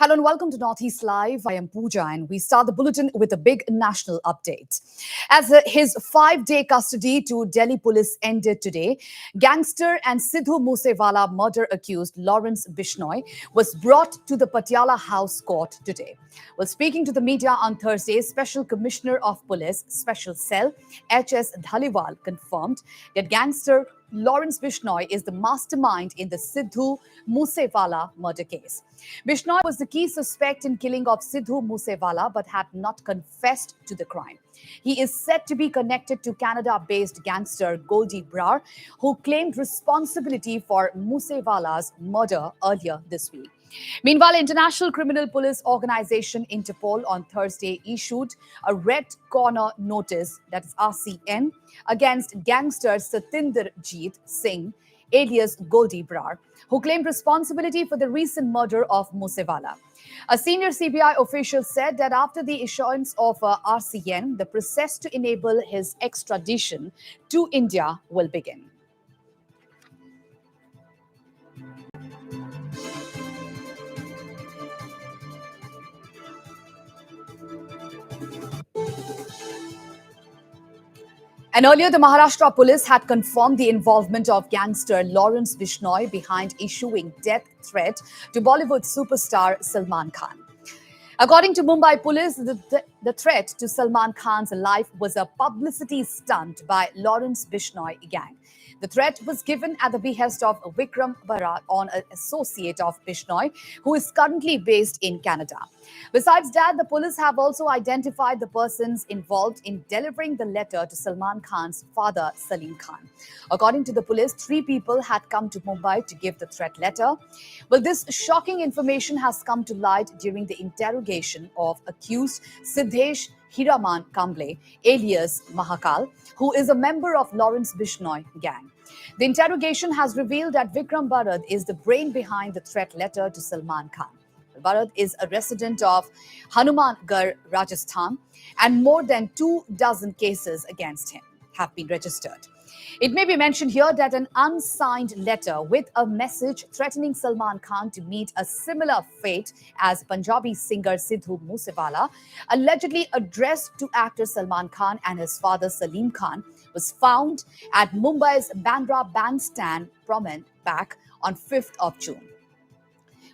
Hello and welcome to Northeast Live. I am Pooja and we start the bulletin with a big national update. As his 5-day custody to Delhi police ended today, gangster and Sidhu Moosewala murder accused Lawrence Bishnoi was brought to the Patiala House Court today. While speaking to the media on Thursday, Special Commissioner of Police, Special Cell, H.S. Dhaliwal confirmed that gangster Lawrence Bishnoi is the mastermind in the Sidhu Moosewala murder case. Bishnoi was the key suspect in killing of Sidhu Moosewala but had not confessed to the crime. He is said to be connected to Canada-based gangster Goldie Brar, who claimed responsibility for Moosewala's murder earlier this week. Meanwhile, International Criminal Police Organization Interpol on Thursday issued a red corner notice, that is RCN, against gangster Satinderjeet Singh, alias Goldie Brar, who claimed responsibility for the recent murder of Moosewala. A senior CBI official said that after the issuance of RCN, the process to enable his extradition to India will begin. And earlier, the Maharashtra police had confirmed the involvement of gangster Lawrence Bishnoi behind issuing death threat to Bollywood superstar Salman Khan. According to Mumbai police, the threat to Salman Khan's life was a publicity stunt by Lawrence Bishnoi gang. The threat was given at the behest of Vikram Bharat, an associate of Bishnoi, who is currently based in Canada. Besides that, the police have also identified the persons involved in delivering the letter to Salman Khan's father, Salil Khan. According to the police, 3 people had come to Mumbai to give the threat letter. Well, this shocking information has come to light during the interrogation of accused Siddhesh Hiraman Kamble, alias Mahakal, who is a member of Lawrence Bishnoi gang. The interrogation has revealed that Vikram Bharat is the brain behind the threat letter to Salman Khan. Bharat is a resident of Hanumangarh, Rajasthan, and more than 24 cases against him have been registered. It may be mentioned here that an unsigned letter with a message threatening Salman Khan to meet a similar fate as Punjabi singer Sidhu Moosewala, allegedly addressed to actor Salman Khan and his father Salim Khan, was found at Mumbai's Bandra Bandstand Promenade back on 5th of June.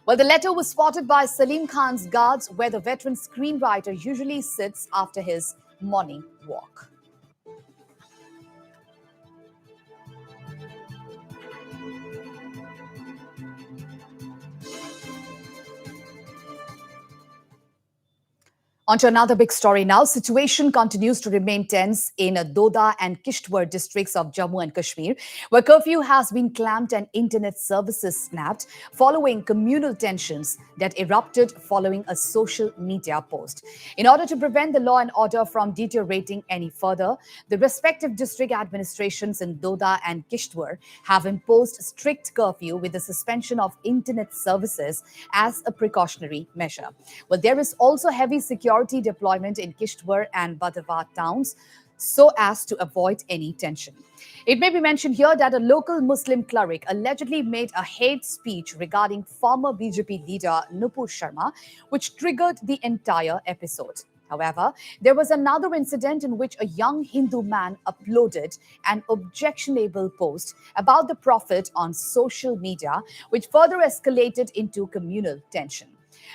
Well, the letter was spotted by Salim Khan's guards, where the veteran screenwriter usually sits after his morning walk. On to another big story now. Situation continues to remain tense in Doda and Kishtwar districts of Jammu and Kashmir, where curfew has been clamped and internet services snapped following communal tensions that erupted following a social media post. In order to prevent the law and order from deteriorating any further, the respective district administrations in Doda and Kishtwar have imposed strict curfew with the suspension of internet services as a precautionary measure. Well, there is also heavy security deployment in Kishtwar and Badava towns so as to avoid any tension. It may be mentioned here that a local Muslim cleric allegedly made a hate speech regarding former BJP leader Nupur Sharma, which triggered the entire episode. However, there was another incident in which a young Hindu man uploaded an objectionable post about the prophet on social media, which further escalated into communal tension.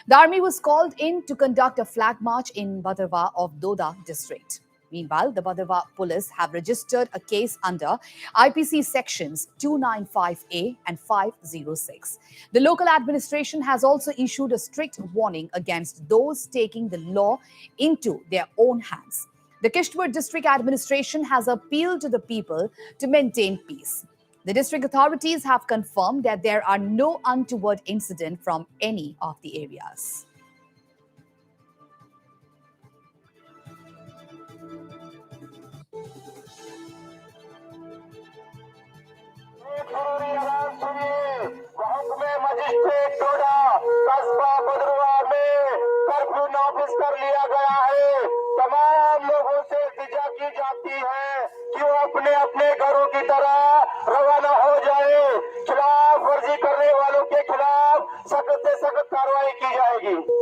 The army was called in to conduct a flag march in Badarwa of Doda district. Meanwhile, the Badarwa police have registered a case under IPC sections 295A and 506. The local administration has also issued a strict warning against those taking the law into their own hands. The Kishtwar district administration has appealed to the people to maintain peace. The district authorities have confirmed that there are no untoward incidents from any of the areas. तमाम लोगों से इल्तिजा की जाती है कि वो अपने अपने घरों की तरह रवाना हो जाए। खिलाफ वर्जी करने वालों के खिलाफ सख्त से सख्त कार्रवाई की जाएगी।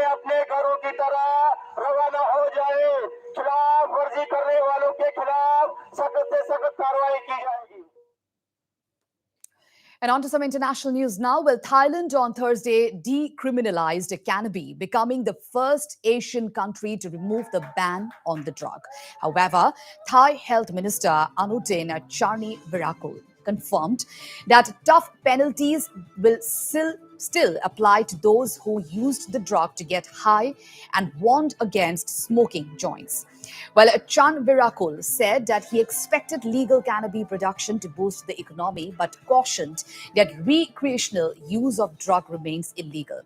अपने घरों की तरह रवाना हो जाए। खिलाफ वर्जी करने वालों के खिलाफ सख्त से सख्त कार्रवाई की जाएगी। And on to some international news now. Well, Thailand on Thursday decriminalized cannabis, becoming the first Asian country to remove the ban on the drug. However, Thai Health Minister Anutin Charnvirakul confirmed that tough penalties will still apply to those who used the drug to get high and warned against smoking joints. Well, Chan Virakul said that he expected legal cannabis production to boost the economy, but cautioned that recreational use of drug remains illegal.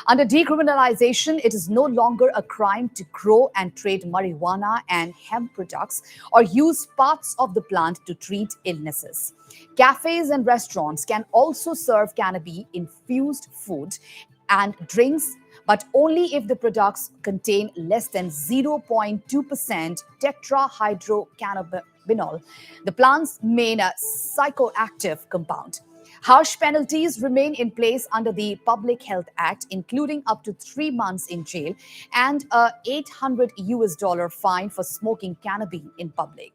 Under decriminalization, it is no longer a crime to grow and trade marijuana and hemp products or use parts of the plant to treat illnesses. Cafes and restaurants can also serve cannabis-infused food and drinks, but only if the products contain less than 0.2% tetrahydrocannabinol, the plant's main psychoactive compound. Harsh penalties remain in place under the Public Health Act, including up to 3 months in jail and a $800 fine for smoking cannabis in public.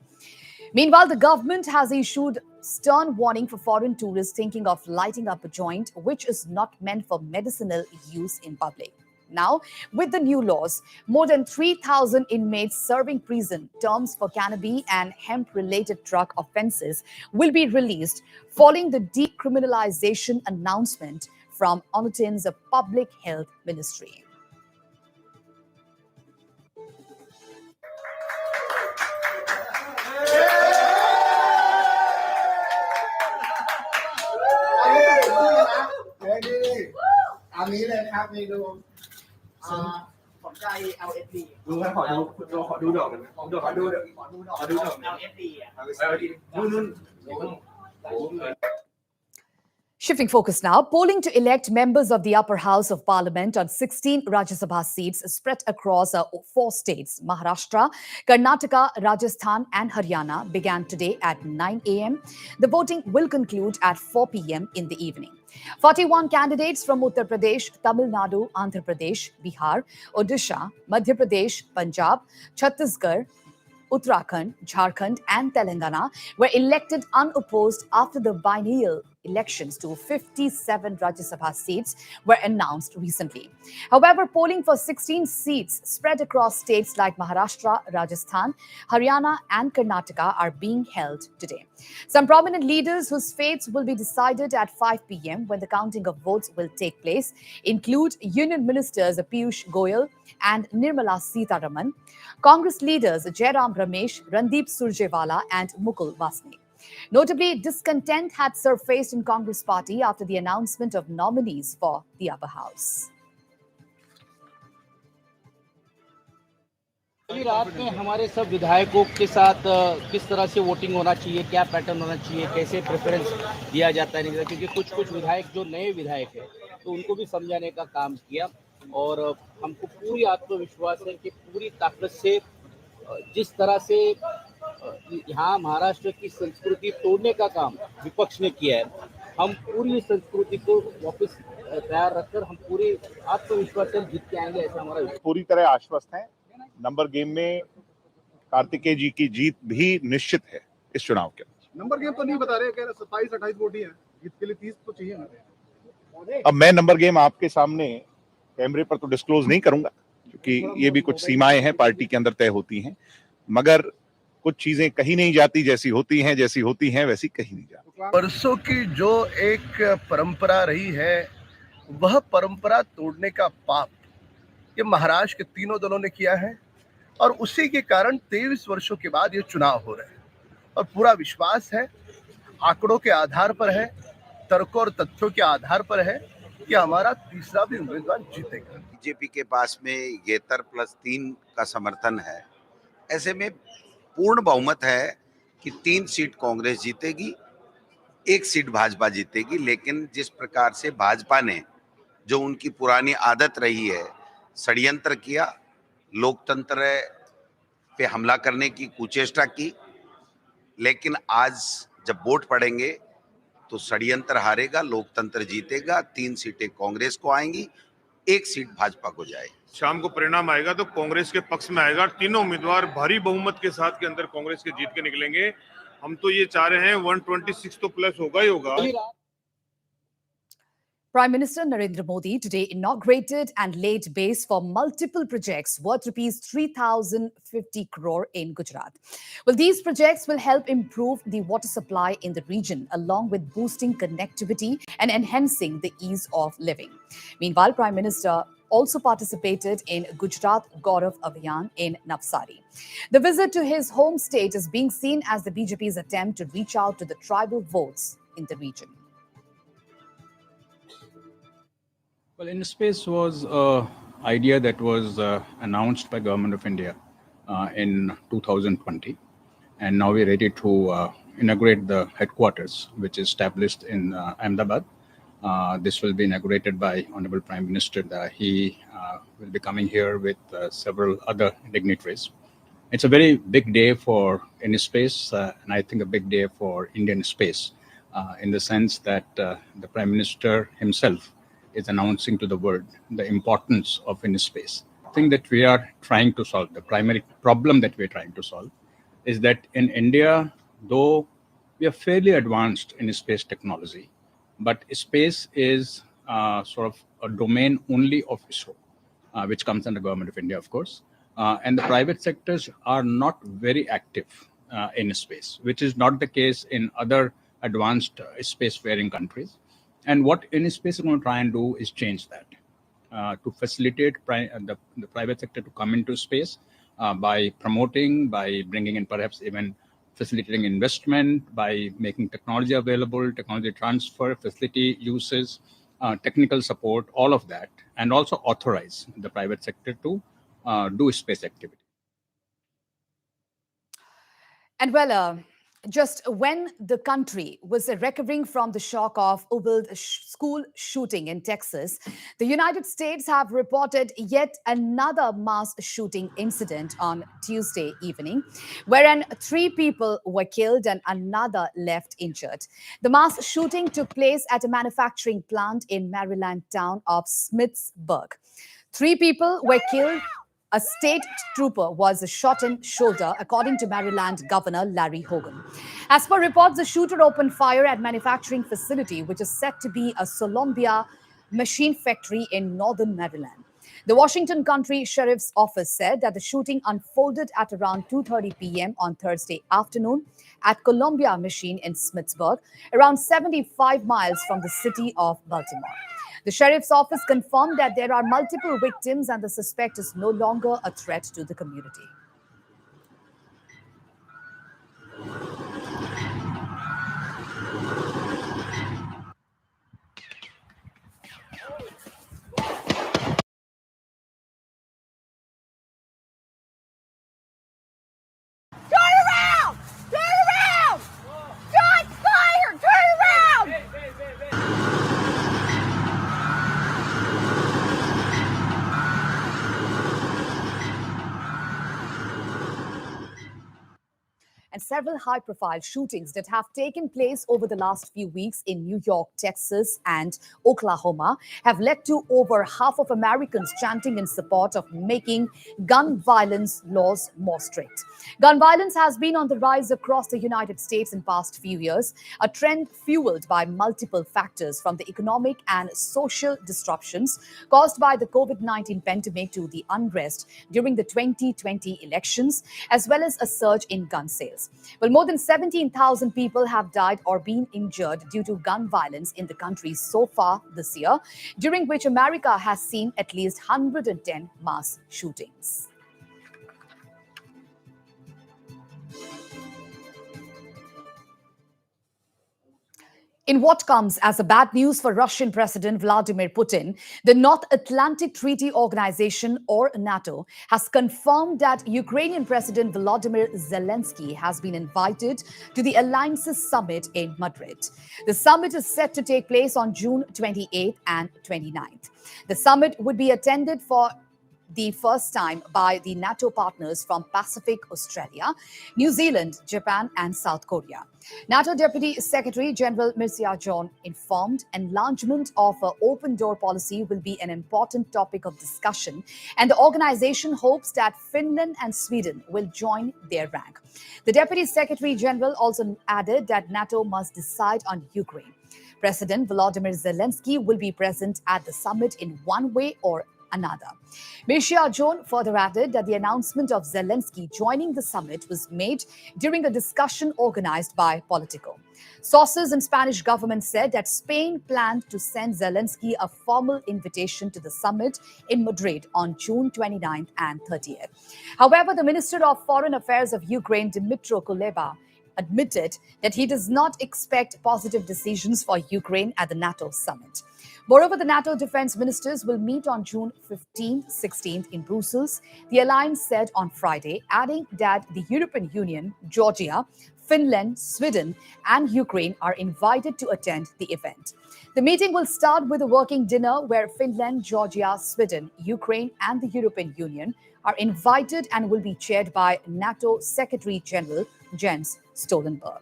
Meanwhile, the government has issued stern warning for foreign tourists thinking of lighting up a joint which is not meant for medicinal use in public. Now, with the new laws, more than 3,000 inmates serving prison terms for cannabis and hemp-related drug offences will be released following the decriminalization announcement from Anutin's Public Health Ministry. Shifting focus now, polling to elect members of the upper house of parliament on 16 Rajya Sabha seats spread across 4 states, Maharashtra, Karnataka, Rajasthan and Haryana began today at 9 a.m. The voting will conclude at 4 p.m. in the evening. 41 candidates from Uttar Pradesh, Tamil Nadu, Andhra Pradesh, Bihar, Odisha, Madhya Pradesh, Punjab, Chhattisgarh, Uttarakhand, Jharkhand, and Telangana were elected unopposed after the biennial elections to 57 Rajya Sabha seats were announced recently. However, polling for 16 seats spread across states like Maharashtra, Rajasthan, Haryana, and Karnataka are being held today. Some prominent leaders whose fates will be decided at 5 p.m. when the counting of votes will take place include Union Ministers Piyush Goyal and Nirmala Sitharaman, Congress leaders Jairam Ramesh, Randeep Surjewala, and Mukul Vasni. Notably, discontent had surfaced in Congress party after the announcement of nominees for the upper house. अभी रात में हमारे सब विधायकों के साथ किस तरह से वोटिंग होना चाहिए, क्या पैटर्न होना चाहिए, कैसे प्रेफरेंस दिया जाता है, क्योंकि कुछ विधायक जो नए विधायक हैं तो उनको भी समझाने का काम किया और हमको पूरी आत्मविश्वास है कि पूरी ताकत से जिस तरह से यहाँ महाराष्ट्र की संस्कृति तोड़ने का काम विपक्ष ने किया है, हम पूरी संस्कृति को वापस तैयार रखकर हम पूरी आत्मविश्वास से जीत के आएंगे, ऐसा हमारा पूरी तरह आश्वस्त हैं। नंबर गेम में कार्तिकेय जी की जीत भी निश्चित है इस चुनाव के। नंबर गेम तो नहीं बता रहे, कह रहे 27-28 वोट ही है, जीत के लिए 30 तो चाहिए ना। अब मैं नंबर गेम आपके सामने कैमरे पर तो डिस्क्लोज नहीं करूंगा क्योंकि ये भी कुछ सीमाएं हैं, पार्टी के अंदर तय होती हैं, मगर कुछ चीजें कहीं नहीं जाती, जैसी होती हैं वैसी कहीं नहीं जाती। वर्षों की जो एक परंपरा रही है, वह परंपरा तोड़ने का पाप ये महाराष्ट्र के तीनों दलों ने किया है और उसी के कारण 23 वर्षों के बाद ये चुनाव हो रहे हैं और पूरा विश्वास है, आंकड़ों के आधार पर है, तर्कों और तथ्यों के आधार पर है कि हमारा तीसरा भी उम्मीदवार जीतेगा। बीजेपी के पास में 73+3 का समर्थन है, ऐसे में पूर्ण बहुमत है कि 3 सीट कांग्रेस जीतेगी, 1 सीट भाजपा जीतेगी। लेकिन जिस प्रकार से भाजपा ने, जो उनकी पुरानी आदत रही है, षड्यंत्र किया, लोकतंत्र पे हमला करने की कुचेष्टा की, लेकिन आज जब वोट पड़ेंगे तो षड्यंत्र हारेगा, लोकतंत्र जीतेगा, 3 सीटें कांग्रेस को आएंगी एक सीट भाजपा को जाए। शाम को परिणाम आएगा तो कांग्रेस के पक्ष में आएगा। तीनों उम्मीदवार भारी बहुमत के साथ के अंदर कांग्रेस के जीत के निकलेंगे। हम तो ये चाह रहे हैं 126 तो प्लस होगा ही होगा। Prime Minister Narendra Modi today inaugurated and laid base for multiple projects worth rupees 3,050 crore in Gujarat. Well, these projects will help improve the water supply in the region, along with boosting connectivity and enhancing the ease of living. Meanwhile, Prime Minister also participated in Gujarat Gaurav Abhiyan in Navsari. The visit to his home state is being seen as the BJP's attempt to reach out to the tribal votes in the region. Well, InSpace was an idea that was announced by Government of India in 2020, and now we're ready to inaugurate the headquarters, which is established in Ahmedabad. This will be inaugurated by Honorable Prime Minister. He will be coming here with several other dignitaries. It's a very big day for InSpace, and I think a big day for Indian space, in the sense that the Prime Minister himself is announcing to the world the importance of InSpace. The thing that we are trying to solve, the primary problem that we're trying to solve, is that in India, though we are fairly advanced in space technology, but space is sort of a domain only of ISRO, which comes under Government of India, of course. And the private sectors are not very active in space, which is not the case in other advanced spacefaring countries. And what InSpace is going to try and do is change that, to facilitate the private sector to come into space by promoting, by bringing in perhaps even facilitating investment, by making technology available, technology transfer, facility uses, technical support, all of that, and also authorize the private sector to do space activity. And well, just when the country was recovering from the shock of Uvalde school shooting in Texas, the United States have reported yet another mass shooting incident on Tuesday evening, wherein 3 people were killed and another left injured. The mass shooting took place at a manufacturing plant in Maryland town of Smithsburg. 3 people were killed. A state trooper was shot in shoulder, according to Maryland Governor Larry Hogan. As per reports, the shooter opened fire at manufacturing facility, which is said to be a Columbia machine factory in northern Maryland. The Washington County Sheriff's Office said that the shooting unfolded at around 2:30 p.m. on Thursday afternoon at Columbia Machine in Smithsburg, around 75 miles from the city of Baltimore. The sheriff's office confirmed that there are multiple victims and the suspect is no longer a threat to the community. And several high-profile shootings that have taken place over the last few weeks in New York, Texas, and Oklahoma have led to over half of Americans chanting in support of making gun violence laws more strict. Gun violence has been on the rise across the United States in past few years, a trend fueled by multiple factors, from the economic and social disruptions caused by the COVID-19 pandemic to the unrest during the 2020 elections, as well as a surge in gun sales. Well, more than 17,000 people have died or been injured due to gun violence in the country so far this year, during which America has seen at least 110 mass shootings. In what comes as a bad news for Russian President Vladimir Putin, the North Atlantic Treaty Organization, or NATO, has confirmed that Ukrainian President Volodymyr Zelensky has been invited to the Alliance's summit in Madrid. The summit is set to take place on June 28th and 29th. The summit would be attended for the first time by the NATO partners from Pacific Australia, New Zealand, Japan, and South Korea. NATO Deputy Secretary General Mircea John informed enlargement of an open door policy will be an important topic of discussion, and the organization hopes that Finland and Sweden will join their rank. The Deputy Secretary General also added that NATO must decide on Ukraine. President Volodymyr Zelensky will be present at the summit in one way or another. Mircea John further added that the announcement of Zelensky joining the summit was made during a discussion organized by Politico. Sources in Spanish government said that Spain planned to send Zelensky a formal invitation to the summit in Madrid on June 29th and 30th. However, the Minister of Foreign Affairs of Ukraine, Dmytro Kuleba, admitted that he does not expect positive decisions for Ukraine at the NATO summit. Moreover, the NATO defense ministers will meet on June 15th, 16th in Brussels, the alliance said on Friday, adding that the European Union, Georgia, Finland, Sweden, and Ukraine are invited to attend the event. The meeting will start with a working dinner where Finland, Georgia, Sweden, Ukraine, and the European Union are invited and will be chaired by NATO Secretary General Jens Stoltenberg.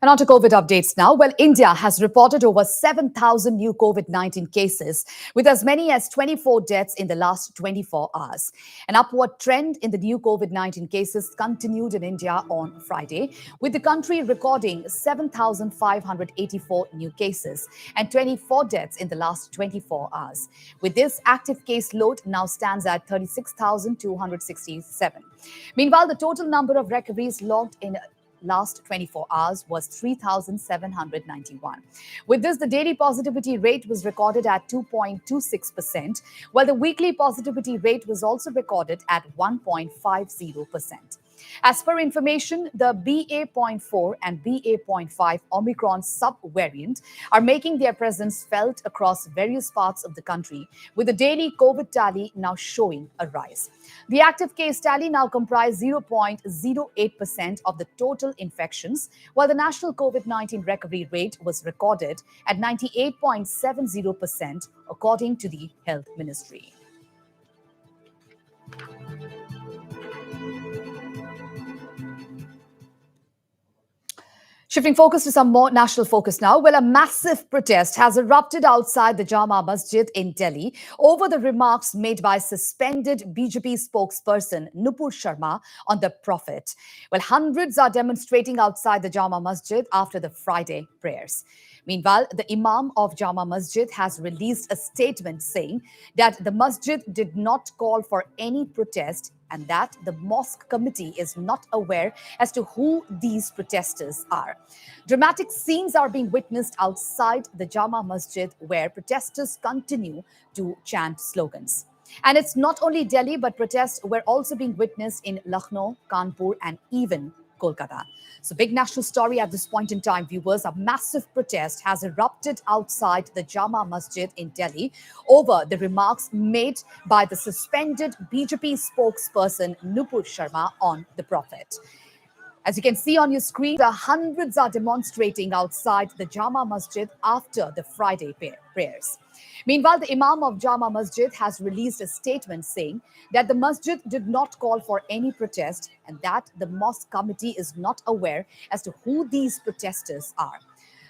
And on to COVID updates now. Well, India has reported over 7,000 new COVID-19 cases, with as many as 24 deaths in the last 24 hours. An upward trend in the new COVID-19 cases continued in India on Friday, with the country recording 7,584 new cases and 24 deaths in the last 24 hours. With this, active case load now stands at 36,267. Meanwhile, the total number of recoveries logged in last 24 hours was 3,791. With this, the daily positivity rate was recorded at 2.26%, while the weekly positivity rate was also recorded at 1.50%. As per information, the BA.4 and BA.5 Omicron sub-variant are making their presence felt across various parts of the country, with the daily COVID tally now showing a rise. The active case tally now comprises 0.08% of the total infections, while the national COVID-19 recovery rate was recorded at 98.70%, according to the Health Ministry. Shifting focus to some more national focus now. Well, a massive protest has erupted outside the Jama Masjid in Delhi over the remarks made by suspended BJP spokesperson Nupur Sharma on the Prophet. Well, hundreds are demonstrating outside the Jama Masjid after the Friday prayers. Meanwhile, the Imam of Jama Masjid has released a statement saying that the masjid did not call for any protest and that the mosque committee is not aware as to who these protesters are. Dramatic scenes are being witnessed outside the Jama Masjid, where protesters continue to chant slogans. And it's not only Delhi, but protests were also being witnessed in Lucknow, Kanpur, and even Kolkata. So, big national story at this point in time, viewers. A massive protest has erupted outside the Jama Masjid in Delhi over the remarks made by the suspended BJP spokesperson Nupur Sharma on the Prophet. As you can see on your screen, the hundreds are demonstrating outside the Jama Masjid after the Friday prayers. Meanwhile, the Imam of Jama Masjid has released a statement saying that the masjid did not call for any protest and that the mosque committee is not aware as to who these protesters are.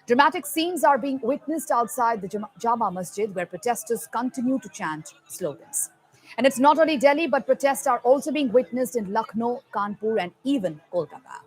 Dramatic scenes are being witnessed outside the Jama Masjid, where protesters continue to chant slogans. And it's not only Delhi, but protests are also being witnessed in Lucknow, Kanpur, and even Kolkata.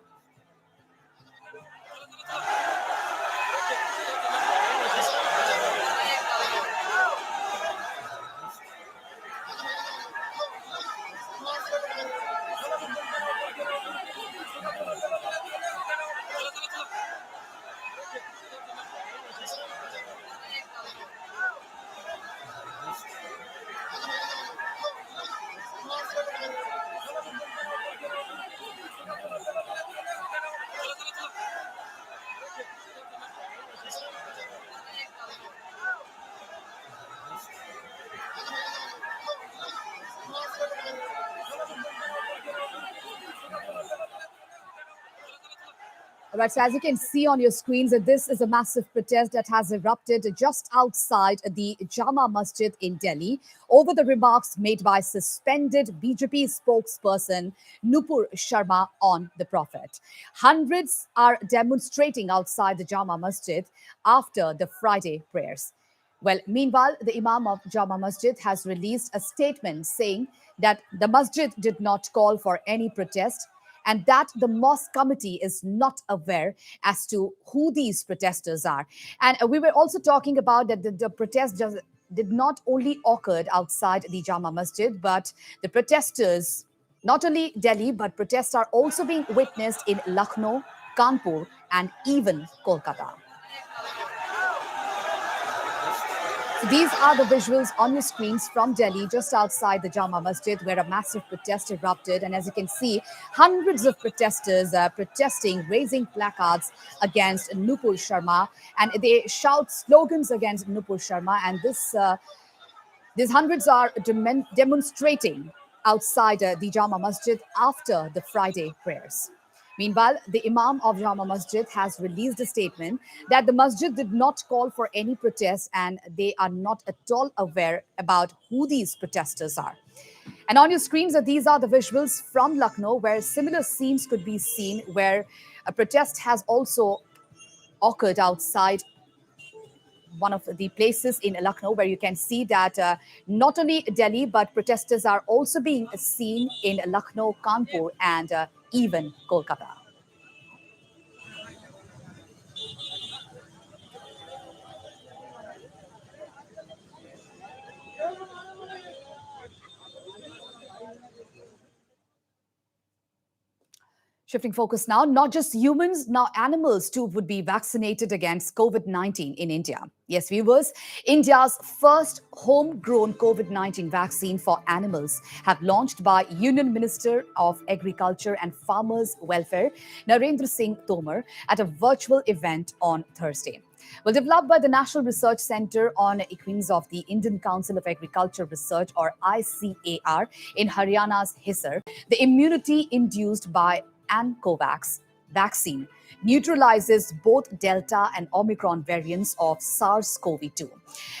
Right, so as you can see on your screens, that this is a massive protest that has erupted just outside the Jama Masjid in Delhi over the remarks made by suspended BJP spokesperson Nupur Sharma on the Prophet. Hundreds are demonstrating outside the Jama Masjid after the Friday prayers. Well, meanwhile, the Imam of Jama Masjid has released a statement saying that the masjid did not call for any protest and that the mosque committee is not aware as to who these protesters are. And we were also talking about that the protest did not only occurred outside the Jama Masjid, but the protesters, not only Delhi, but protests are also being witnessed in Lucknow, Kanpur, and even Kolkata. So these are the visuals on your screens from Delhi, just outside the Jama Masjid, where a massive protest erupted. And as you can see, hundreds of protesters protesting, raising placards against Nupur Sharma. And they shout slogans against Nupur Sharma. And these hundreds are demonstrating outside the Jama Masjid after the Friday prayers. Meanwhile, the Imam of Jama Masjid has released a statement that the masjid did not call for any protest and they are not at all aware about who these protesters are. And on your screens, these are the visuals from Lucknow where similar scenes could be seen, where a protest has also occurred outside one of the places in Lucknow, where you can see that not only Delhi, but protesters are also being seen in Lucknow, Kanpur, and even Kolkata. Shifting focus now, not just humans, now animals too would be vaccinated against COVID-19 in India. Yes, viewers, India's first homegrown COVID-19 vaccine for animals have launched by Union Minister of Agriculture and Farmers Welfare, Narendra Singh Tomar, at a virtual event on Thursday. Well, developed by the National Research Centre on Equines of the Indian Council of Agriculture Research, or ICAR, in Haryana's Hisar, the immunity induced by Covax vaccine neutralizes both Delta and Omicron variants of SARS-CoV-2.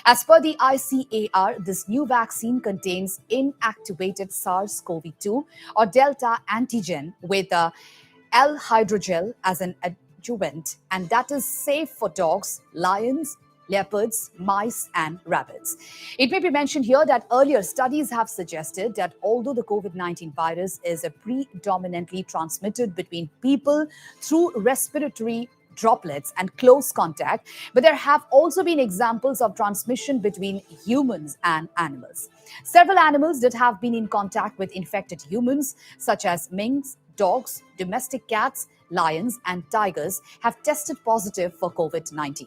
As per the ICAR, this new vaccine contains inactivated SARS-CoV-2 or Delta antigen with L-hydrogel as an adjuvant, and that is safe for dogs, lions, leopards, mice, and rabbits. It may be mentioned here that earlier studies have suggested that although the COVID-19 virus is predominantly transmitted between people through respiratory droplets and close contact, but there have also been examples of transmission between humans and animals. Several animals that have been in contact with infected humans, such as minks, dogs, domestic cats, lions, and tigers, have tested positive for COVID-19.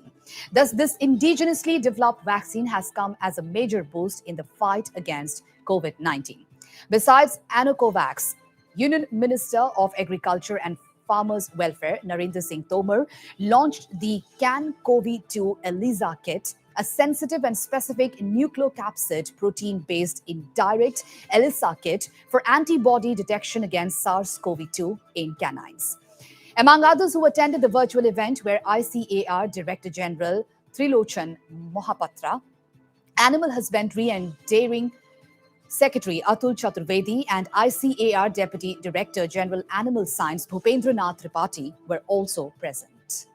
Thus, this indigenously developed vaccine has come as a major boost in the fight against COVID-19. Besides Covax, Union Minister of Agriculture and Farmers Welfare, Narendra Singh Tomar, launched the CAN-CoV-2 ELISA kit, a sensitive and specific nucleocapsid protein-based indirect ELISA kit for antibody detection against SARS-CoV-2 in canines. Among others who attended the virtual event were ICAR Director General Trilochan Mohapatra, Animal Husbandry and Dairying Secretary Atul Chaturvedi, and ICAR Deputy Director General Animal Science Bhupendranath Tripathi were also present.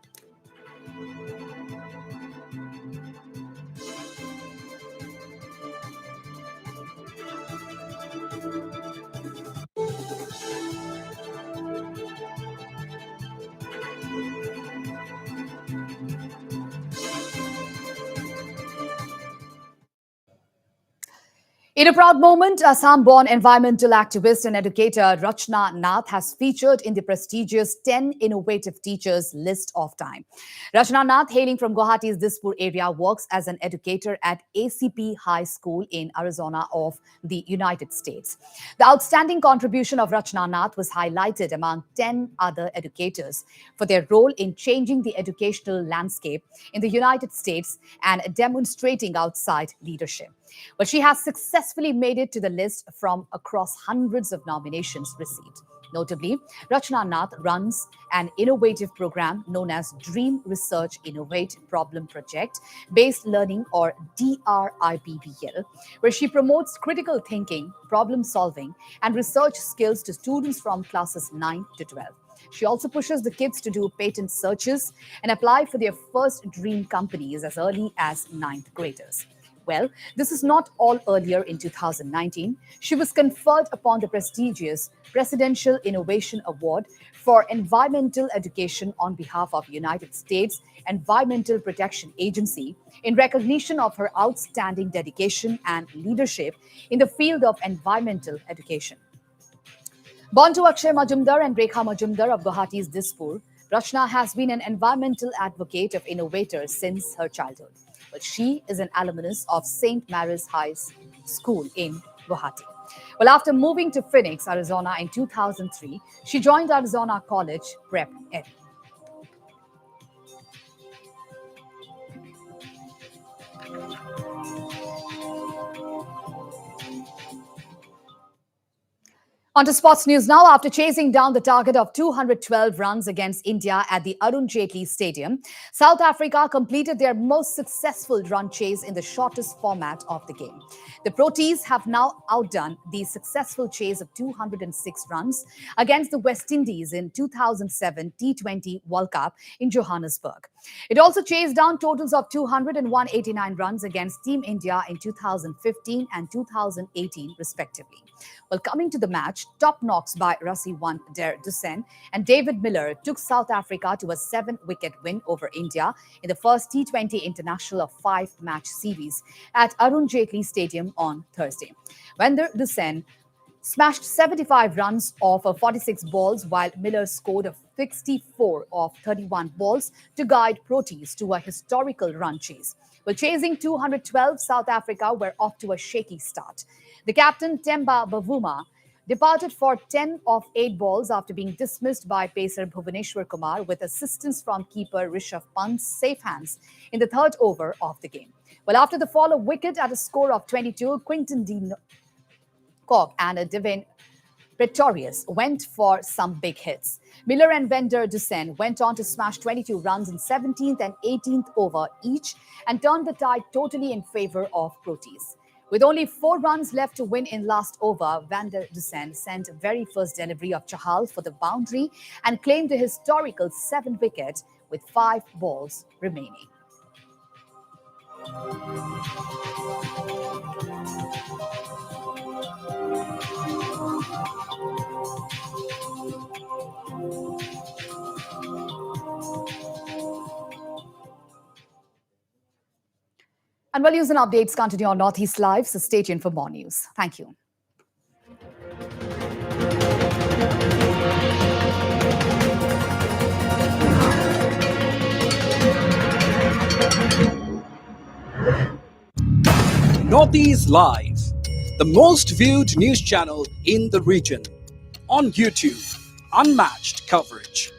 In a proud moment, Assam-born environmental activist and educator Rachna Nath has featured in the prestigious 10 Innovative Teachers list of time. Rachna Nath, hailing from Guwahati's Dispur area, works as an educator at ACP High School in Arizona of the United States. The outstanding contribution of Rachna Nath was highlighted among 10 other educators for their role in changing the educational landscape in the United States and demonstrating outside leadership. But she has successfully made it to the list from across hundreds of nominations received. Notably, Rachna Nath runs an innovative program known as Dream Research Innovate Problem Project Based Learning, or DRIPBL, where she promotes critical thinking, problem solving, and research skills to students from classes 9 to 12. She also pushes the kids to do patent searches and apply for their first dream companies as early as 9th graders. Well, this is not all. Earlier in 2019, she was conferred upon the prestigious Presidential Innovation Award for Environmental Education on behalf of United States Environmental Protection Agency in recognition of her outstanding dedication and leadership in the field of environmental education. Born to Akshay Majumdar and Rekha Majumdar of Guwahati's Dispur, Rachna has been an environmental advocate of innovators since her childhood. But she is an alumnus of St. Mary's High School in Guwahati. Well, after moving to Phoenix, Arizona in 2003, she joined Arizona College Prep Ed. On to sports news now. After chasing down the target of 212 runs against India at the Arun Jaitley Stadium, South Africa completed their most successful run chase in the shortest format of the game. The Proteas have now outdone the successful chase of 206 runs against the West Indies in 2007 T20 World Cup in Johannesburg. It also chased down totals of 200 and 189 runs against Team India in 2015 and 2018 respectively. Well, coming to the match, top knocks by Rassie van der Dussen and David Miller took South Africa to a 7-wicket win over India in the first T20 international of 5-match series at Arun Jaitley Stadium on Thursday. Van der Dussen smashed 75 runs off of 46 balls, while Miller scored a 64 off 31 balls to guide Proteas to a historical run chase. While chasing 212, South Africa were off to a shaky start. The captain, Temba Bavuma, departed for 10 of 8 balls after being dismissed by pacer Bhuvaneshwar Kumar with assistance from keeper Rishabh Pant's safe hands in the 3rd over of the game. Well, after the fall of wicket at a score of 22, Quinton de Kock and Devin Pretorius went for some big hits. Miller and Van der Dussen went on to smash 22 runs in 17th and 18th over each and turned the tide totally in favor of Proteas. With only 4 runs left to win in last over, Van der Dussen sent very first delivery of Chahal for the boundary and claimed the historical 7th wicket with 5 balls remaining. And while news and updates continue on Northeast Live, so stay tuned for more news. Thank you. Northeast Live, the most viewed news channel in the region. On YouTube, unmatched coverage.